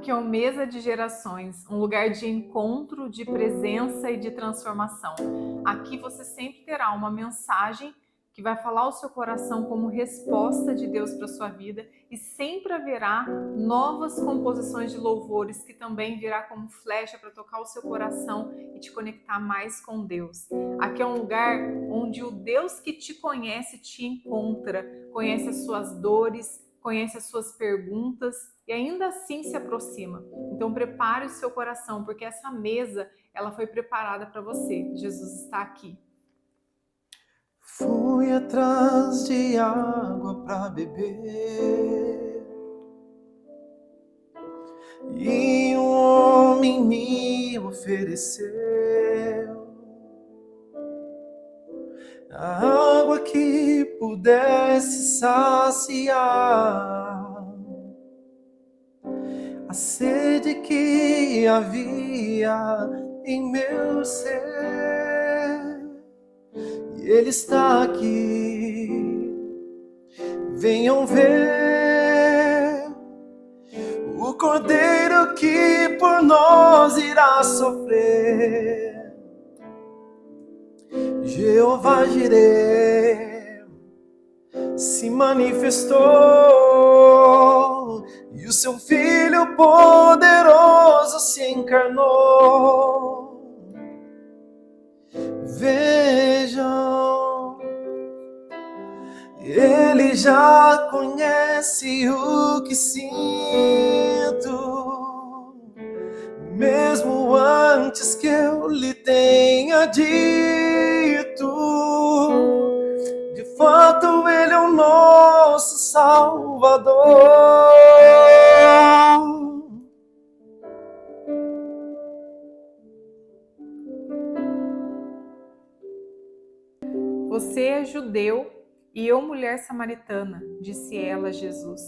Aqui é o Mesa de Gerações, um lugar de encontro, de presença e de transformação. Aqui você sempre terá uma mensagem que vai falar ao seu coração como resposta de Deus para a sua vida, e sempre haverá novas composições de louvores que também virá como flecha para tocar o seu coração e te conectar mais com Deus. Aqui é um lugar onde o Deus que te conhece te encontra, conhece as suas dores, conhece as suas perguntas e ainda assim se aproxima. Então prepare o seu coração, porque essa mesa, ela foi preparada para você. Jesus está aqui. Fui atrás de água para beber, e um homem me ofereceu a água que pudesse saciar a sede que havia em meu ser. E Ele está aqui, venham ver o Cordeiro que por nós irá sofrer. Jeová Jireh se manifestou, e o seu Filho poderoso se encarnou. Vejam, Ele já conhece o que sinto, mesmo antes que eu lhe tenha dito. De fato, Ele é o nosso Salvador. Você é judeu e eu mulher samaritana, disse ela a Jesus.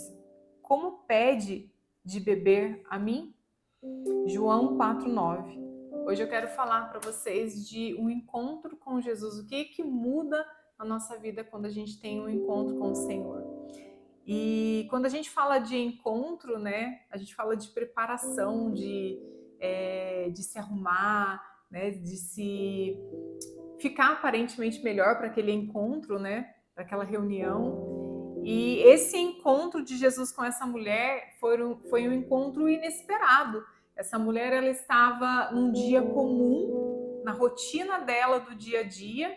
Como pede de beber a mim? João 4:9. Hoje eu quero falar para vocês de um encontro com Jesus. O que muda a nossa vida quando a gente tem um encontro com o Senhor? E quando a gente fala de encontro, né, a gente fala de preparação, de se arrumar, né, de se ficar aparentemente melhor para aquele encontro, né, para aquela reunião. E esse encontro de Jesus com essa mulher foi um encontro inesperado. Essa mulher, ela estava num dia comum, na rotina dela do dia a dia.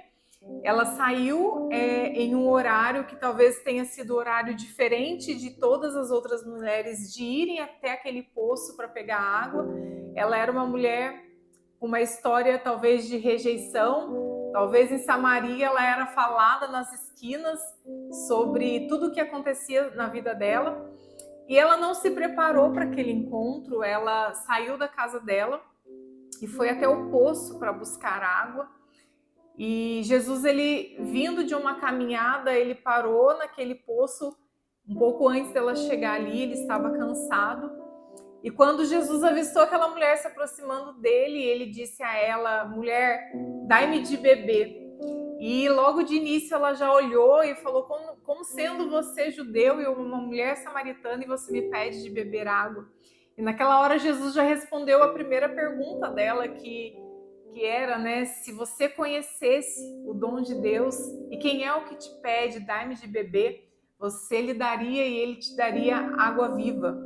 Ela saiu em um horário que talvez tenha sido horário diferente de todas as outras mulheres de irem até aquele poço para pegar água. Ela era uma mulher com uma história talvez de rejeição. Talvez em Samaria ela era falada nas esquinas sobre tudo o que acontecia na vida dela. E ela não se preparou para aquele encontro. Ela saiu da casa dela e foi até o poço para buscar água. E Jesus, ele vindo de uma caminhada, ele parou naquele poço um pouco antes dela chegar ali. Ele estava cansado. E quando Jesus avistou aquela mulher se aproximando dele, ele disse a ela: mulher, dai-me de beber. E logo de início ela já olhou e falou: como sendo você judeu e uma mulher samaritana, e você me pede de beber água? E naquela hora Jesus já respondeu a primeira pergunta dela, que era, né, se você conhecesse o dom de Deus e quem é o que te pede, dai-me de beber, você lhe daria e ele te daria água viva.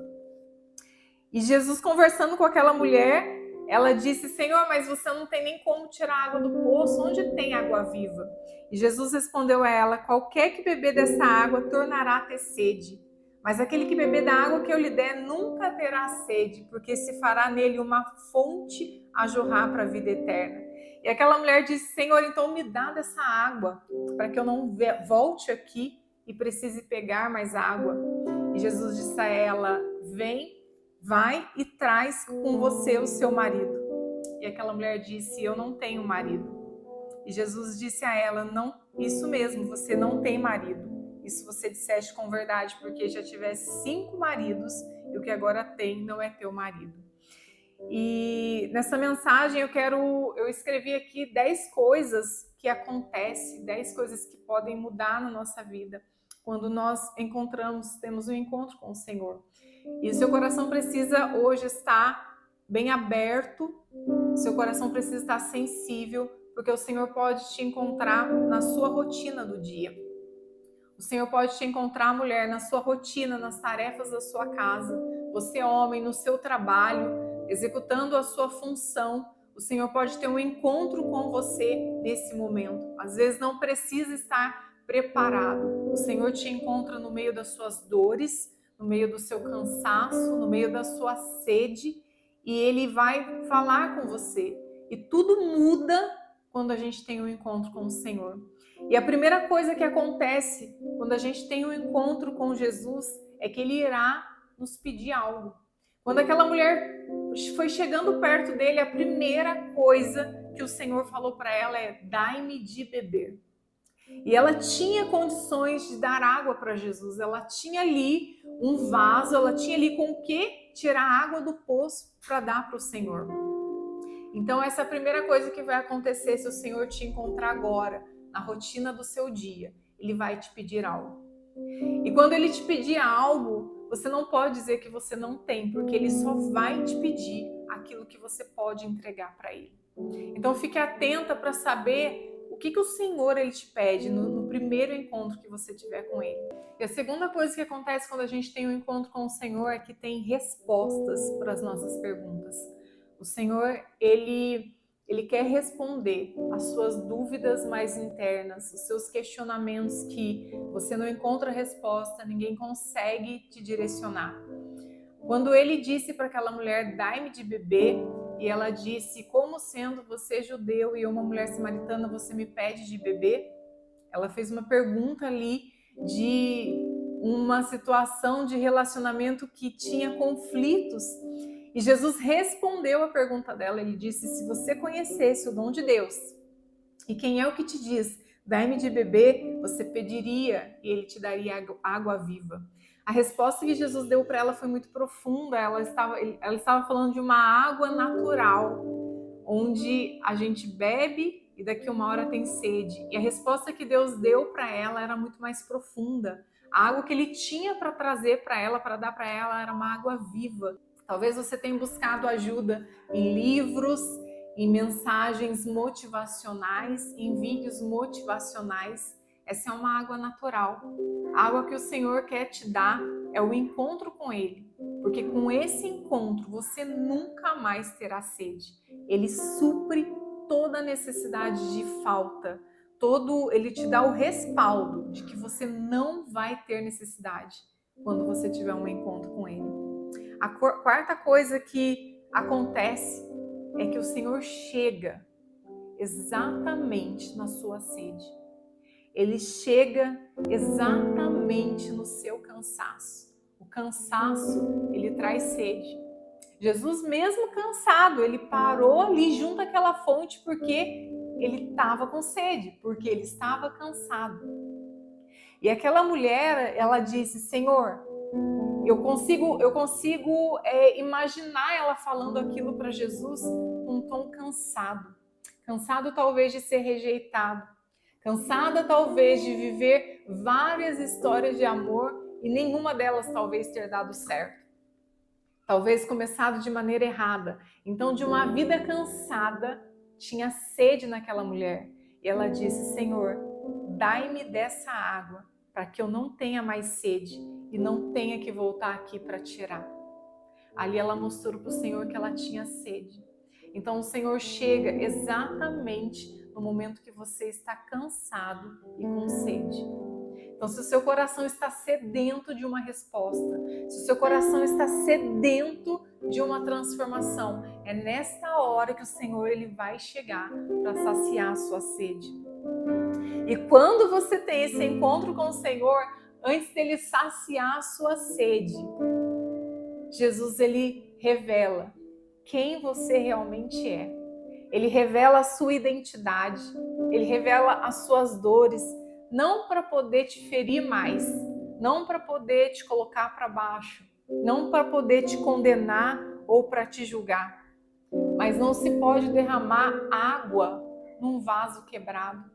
E Jesus, conversando com aquela mulher, ela disse: Senhor, mas você não tem nem como tirar água do poço, onde tem água viva? E Jesus respondeu a ela: qualquer que beber dessa água tornará a ter sede, mas aquele que beber da água que eu lhe der nunca terá sede, porque se fará nele uma fonte a jorrar para a vida eterna. E aquela mulher disse: Senhor, então me dá dessa água, para que eu não volte aqui e precise pegar mais água. E Jesus disse a ela: vem, vai e traz com você o seu marido. E aquela mulher disse: eu não tenho marido. E Jesus disse a ela: não, isso mesmo, você não tem marido. Isso você disseste com verdade, porque já tivesse 5 maridos e o que agora tem não é teu marido. E nessa mensagem eu escrevi aqui 10 coisas que acontecem, 10 coisas que podem mudar na nossa vida quando nós temos um encontro com o Senhor. E o seu coração precisa hoje estar bem aberto, o seu coração precisa estar sensível, porque o Senhor pode te encontrar na sua rotina do dia. O Senhor pode te encontrar, mulher, na sua rotina, nas tarefas da sua casa. Você, homem, no seu trabalho, executando a sua função. O Senhor pode ter um encontro com você nesse momento. Às vezes não precisa estar preparado. O Senhor te encontra no meio das suas dores, no meio do seu cansaço, no meio da sua sede, e Ele vai falar com você. E tudo muda quando a gente tem um encontro com o Senhor. E a primeira coisa que acontece quando a gente tem um encontro com Jesus é que Ele irá nos pedir algo. Quando aquela mulher foi chegando perto dele, a primeira coisa que o Senhor falou para ela é: dai-me de beber. E ela tinha condições de dar água para Jesus, ela tinha ali um vaso, ela tinha ali com o que tirar água do poço para dar para o Senhor. Então essa é a primeira coisa que vai acontecer se o Senhor te encontrar agora, na rotina do seu dia. Ele vai te pedir algo. E quando Ele te pedir algo, você não pode dizer que você não tem, porque Ele só vai te pedir aquilo que você pode entregar para Ele. Então fique atenta para saber o que o Senhor Ele te pede no primeiro encontro que você tiver com Ele. E a segunda coisa que acontece quando a gente tem um encontro com o Senhor é que tem respostas para as nossas perguntas. O Senhor, Ele quer responder às suas dúvidas mais internas, os seus questionamentos que você não encontra resposta, ninguém consegue te direcionar. Quando Ele disse para aquela mulher, dai-me de beber, e ela disse, como sendo você judeu e eu uma mulher samaritana, você me pede de beber? Ela fez uma pergunta ali de uma situação de relacionamento que tinha conflitos. E Jesus respondeu a pergunta dela, ele disse, se você conhecesse o dom de Deus, e quem é o que te diz, dai-me de beber, você pediria e ele te daria água viva. A resposta que Jesus deu para ela foi muito profunda, ela estava falando de uma água natural, onde a gente bebe e daqui uma hora tem sede. E a resposta que Deus deu para ela era muito mais profunda. A água que ele tinha para trazer para ela, para dar para ela, era uma água viva. Talvez você tenha buscado ajuda em livros, em mensagens motivacionais, em vídeos motivacionais. Essa é uma água natural. A água que o Senhor quer te dar é o encontro com Ele. Porque com esse encontro você nunca mais terá sede. Ele supre toda a necessidade de falta. Ele te dá o respaldo de que você não vai ter necessidade quando você tiver um encontro com Ele. A quarta coisa que acontece é que o Senhor chega exatamente na sua sede. Ele chega exatamente no seu cansaço. O cansaço, ele traz sede. Jesus, mesmo cansado, ele parou ali junto àquela fonte porque ele estava com sede, porque ele estava cansado. E aquela mulher, ela disse, Senhor, eu consigo imaginar ela falando aquilo para Jesus com um tom cansado. Cansado talvez de ser rejeitado. Cansada talvez de viver várias histórias de amor e nenhuma delas talvez ter dado certo. Talvez começado de maneira errada. Então, de uma vida cansada, tinha sede naquela mulher. E ela disse, Senhor, dai-me dessa água para que eu não tenha mais sede e não tenha que voltar aqui para tirar. Ali ela mostrou para o Senhor que ela tinha sede. Então o Senhor chega exatamente no momento que você está cansado e com sede. Então se o seu coração está sedento de uma resposta, se o seu coração está sedento de uma transformação, é nesta hora que o Senhor ele vai chegar para saciar a sua sede. E quando você tem esse encontro com o Senhor, antes dele saciar a sua sede, Jesus ele revela quem você realmente é. Ele revela a sua identidade, ele revela as suas dores, não para poder te ferir mais, não para poder te colocar para baixo, não para poder te condenar ou para te julgar. Mas não se pode derramar água num vaso quebrado.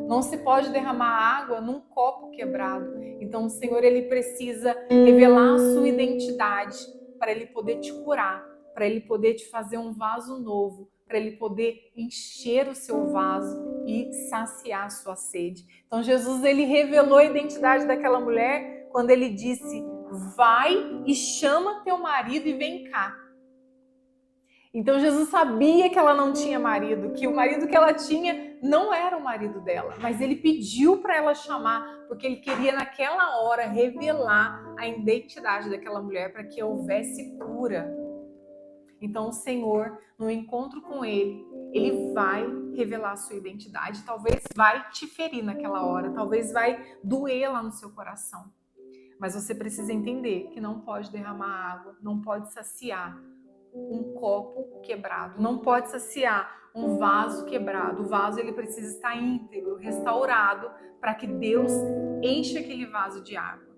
Não se pode derramar água num copo quebrado. Então o Senhor, ele precisa revelar a sua identidade para ele poder te curar, para ele poder te fazer um vaso novo, para ele poder encher o seu vaso e saciar a sua sede. Então Jesus, ele revelou a identidade daquela mulher quando ele disse: vai e chama teu marido e vem cá. Então Jesus sabia que ela não tinha marido, que o marido que ela tinha não era o marido dela, mas ele pediu para ela chamar, porque ele queria naquela hora revelar a identidade daquela mulher para que houvesse cura. Então o Senhor, no encontro com ele vai revelar a sua identidade. Talvez vai te ferir naquela hora, talvez vai doer lá no seu coração. Mas você precisa entender que não pode derramar água, não pode saciar um copo quebrado, não pode saciar um vaso quebrado. O vaso, ele precisa estar íntegro, restaurado, para que Deus encha aquele vaso de água.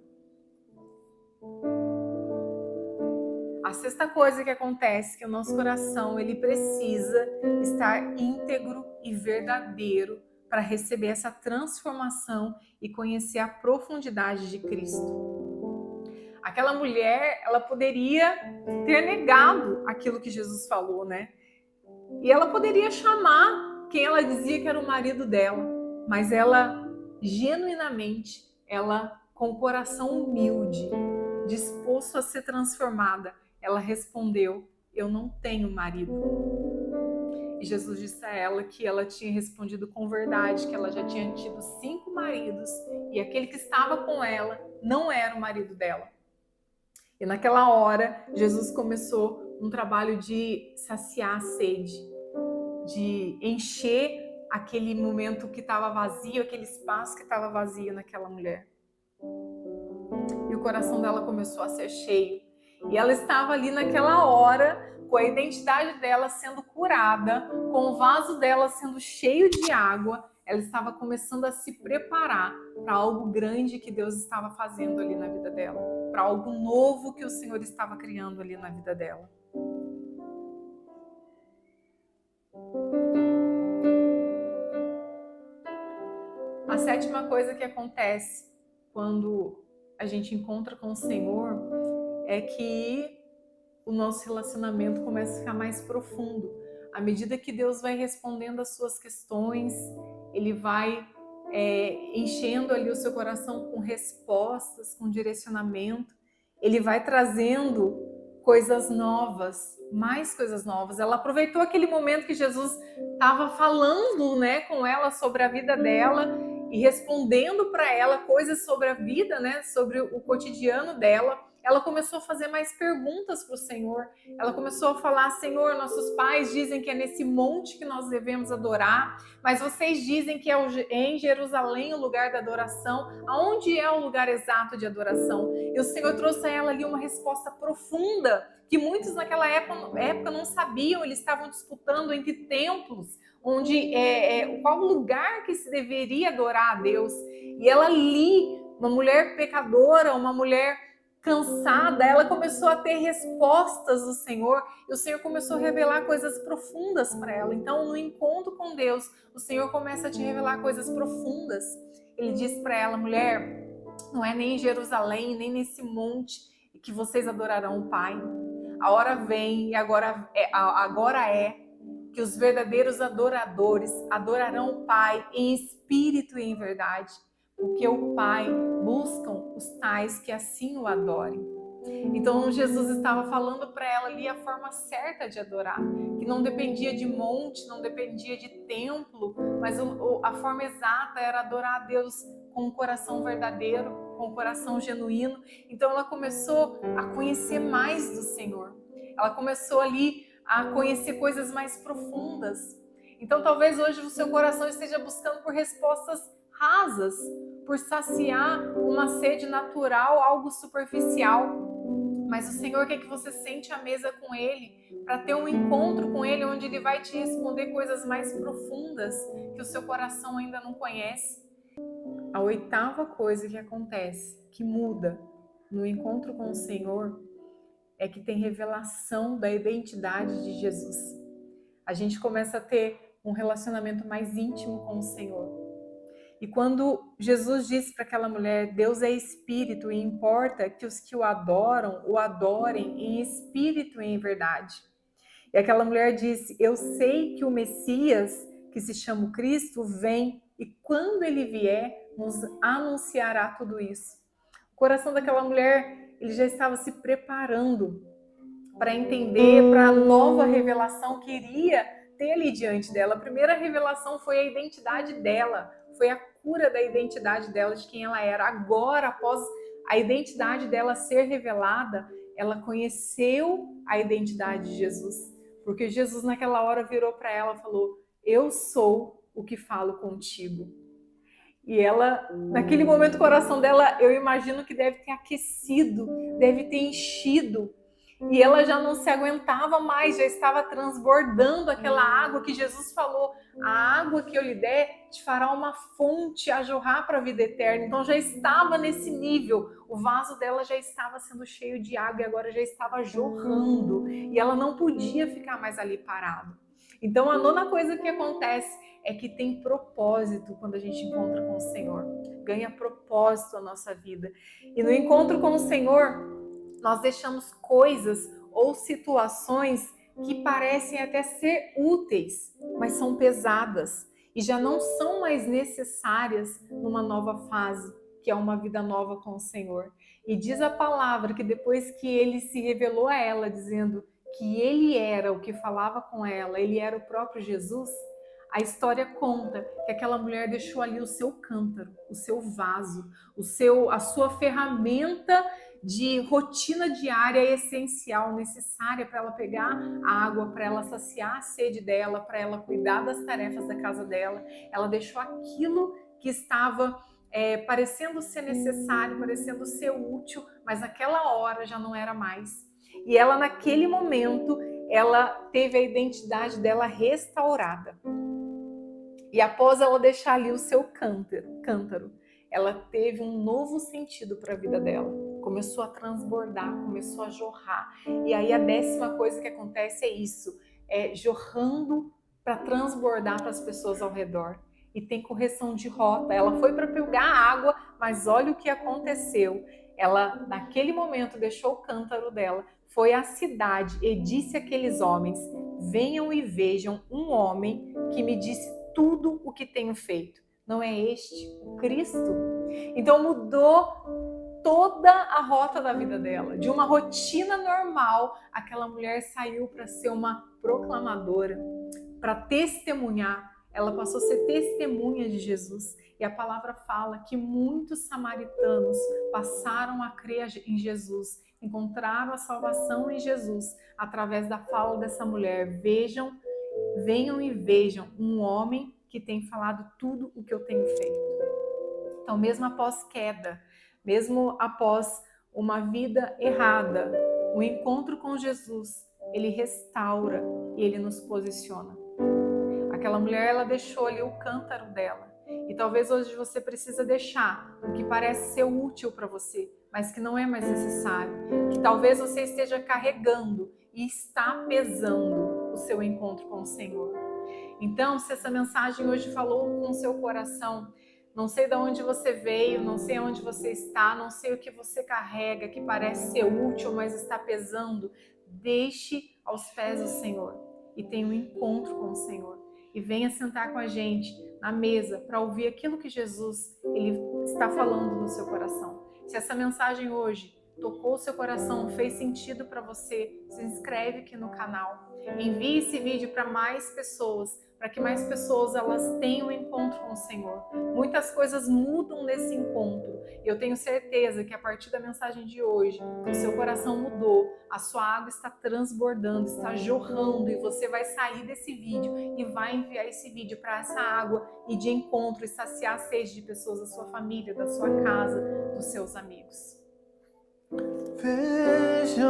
A sexta coisa que acontece é que o nosso coração, ele precisa estar íntegro e verdadeiro para receber essa transformação e conhecer a profundidade de Cristo. Aquela mulher, ela poderia ter negado aquilo que Jesus falou, né? E ela poderia chamar quem ela dizia que era o marido dela, mas ela, genuinamente, ela com o coração humilde, disposto a ser transformada, ela respondeu: eu não tenho marido. E Jesus disse a ela que ela tinha respondido com verdade, que ela já tinha tido 5 maridos e aquele que estava com ela não era o marido dela. E naquela hora, Jesus começou um trabalho de saciar a sede, de encher aquele momento que estava vazio, aquele espaço que estava vazio naquela mulher. E o coração dela começou a ser cheio. E ela estava ali naquela hora, com a identidade dela sendo curada, com o vaso dela sendo cheio de água. Ela estava começando a se preparar para algo grande que Deus estava fazendo ali na vida dela, para algo novo que o Senhor estava criando ali na vida dela. A sétima coisa que acontece quando a gente encontra com o Senhor é que o nosso relacionamento começa a ficar mais profundo. À medida que Deus vai respondendo as suas questões, Ele vai enchendo ali o seu coração com respostas, com direcionamento. Ele vai trazendo coisas novas, mais coisas novas. Ela aproveitou aquele momento que Jesus estava falando, né, com ela sobre a vida dela e respondendo para ela coisas sobre a vida, né, sobre o cotidiano dela. Ela começou a fazer mais perguntas para o Senhor. Ela começou a falar: Senhor, nossos pais dizem que é nesse monte que nós devemos adorar, mas vocês dizem que é em Jerusalém o lugar da adoração. Aonde é o lugar exato de adoração? E o Senhor trouxe a ela ali uma resposta profunda, que muitos naquela época não sabiam. Eles estavam disputando entre templos, onde qual lugar que se deveria adorar a Deus. E ela ali, uma mulher pecadora, uma mulher cansada, ela começou a ter respostas do Senhor, e o Senhor começou a revelar coisas profundas para ela. Então, no encontro com Deus, o Senhor começa a te revelar coisas profundas. Ele diz para ela: mulher, não é nem em Jerusalém, nem nesse monte que vocês adorarão o Pai. A hora vem e agora é que os verdadeiros adoradores adorarão o Pai em espírito e em verdade, porque o Pai buscam os tais que assim o adorem. Então Jesus estava falando para ela ali a forma certa de adorar, que não dependia de monte, não dependia de templo, mas a forma exata era adorar a Deus com um coração verdadeiro, com um coração genuíno. Então ela começou a conhecer mais do Senhor. Ela começou ali a conhecer coisas mais profundas. Então talvez hoje o seu coração esteja buscando por respostas rasas, por saciar uma sede natural, algo superficial. Mas o Senhor quer que você sente à mesa com Ele, para ter um encontro com Ele, onde Ele vai te responder coisas mais profundas que o seu coração ainda não conhece. A oitava coisa que acontece, que muda no encontro com o Senhor, é que tem revelação da identidade de Jesus. A gente começa a ter um relacionamento mais íntimo com o Senhor. E quando Jesus disse para aquela mulher, Deus é espírito e importa que os que o adorem em espírito e em verdade. E aquela mulher disse, eu sei que o Messias, que se chama Cristo, vem e quando ele vier, nos anunciará tudo isso. O coração daquela mulher, ele já estava se preparando para entender, para a nova revelação que iria ter ali diante dela. A primeira revelação foi a identidade dela, foi a cura da identidade dela, de quem ela era. Agora, após a identidade dela ser revelada, ela conheceu a identidade de Jesus. Porque Jesus naquela hora virou para ela e falou, eu sou o que falo contigo. E ela, naquele momento, o coração dela, eu imagino que deve ter aquecido, deve ter enchido. E ela já não se aguentava mais, já estava transbordando aquela água que Jesus falou. A água que eu lhe der te fará uma fonte a jorrar para a vida eterna. Então já estava nesse nível. O vaso dela já estava sendo cheio de água e agora já estava jorrando. E ela não podia ficar mais ali parada. Então a nona coisa que acontece é que tem propósito quando a gente encontra com o Senhor. Ganha propósito a nossa vida. E no encontro com o Senhor, nós deixamos coisas ou situações que parecem até ser úteis, mas são pesadas e já não são mais necessárias numa nova fase, que é uma vida nova com o Senhor. E diz a palavra que depois que ele se revelou a ela, dizendo que ele era o que falava com ela, ele era o próprio Jesus, a história conta que aquela mulher deixou ali o seu cântaro, o seu vaso, a sua ferramenta de rotina diária essencial, necessária para ela pegar a água, para ela saciar a sede dela, para ela cuidar das tarefas da casa dela. Ela deixou aquilo que estava parecendo ser necessário, parecendo ser útil, mas naquela hora já não era mais. E ela, naquele momento, ela teve a identidade dela restaurada. E após ela deixar ali o seu cântaro, ela teve um novo sentido para a vida dela. Começou a transbordar, começou a jorrar. E aí a 10ª coisa que acontece é isso, jorrando para transbordar para as pessoas ao redor. E tem correção de rota. Ela foi para pegar água, mas olha o que aconteceu. Ela, naquele momento, deixou o cântaro dela, foi à cidade e disse àqueles homens, venham e vejam um homem que me disse tudo o que tenho feito. Não é este o Cristo? Então mudou toda a rota da vida dela. De uma rotina normal, aquela mulher saiu para ser uma proclamadora, para testemunhar. Ela passou a ser testemunha de Jesus. E a palavra fala que muitos samaritanos passaram a crer em Jesus, encontraram a salvação em Jesus através da fala dessa mulher. Venham e vejam um homem que tem falado tudo o que eu tenho feito. Então, mesmo após queda, mesmo após uma vida errada, o encontro com Jesus, ele restaura e ele nos posiciona. Aquela mulher, ela deixou ali o cântaro dela. E talvez hoje você precisa deixar o que parece ser útil para você, mas que não é mais necessário. Que talvez você esteja carregando e está pesando o seu encontro com o Senhor. Então, se essa mensagem hoje falou com o seu coração, não sei de onde você veio, não sei onde você está, não sei o que você carrega, que parece ser útil, mas está pesando, deixe aos pés do Senhor e tenha um encontro com o Senhor. E venha sentar com a gente na mesa para ouvir aquilo que Jesus ele está falando no seu coração. Se essa mensagem hoje tocou o seu coração, fez sentido para você, se inscreve aqui no canal. Envie esse vídeo para mais pessoas, para que mais pessoas elas tenham um encontro com o Senhor. Muitas coisas mudam nesse encontro. Eu tenho certeza que a partir da mensagem de hoje, o seu coração mudou, a sua água está transbordando, está jorrando e você vai sair desse vídeo e vai enviar esse vídeo para essa água e de encontro e saciar a sede de pessoas da sua família, da sua casa, dos seus amigos. Vejam,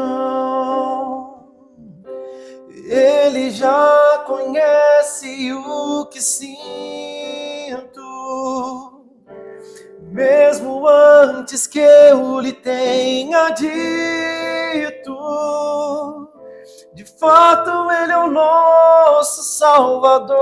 ele já conhece o que sinto, mesmo antes que eu lhe tenha dito. De fato, ele é o nosso Salvador.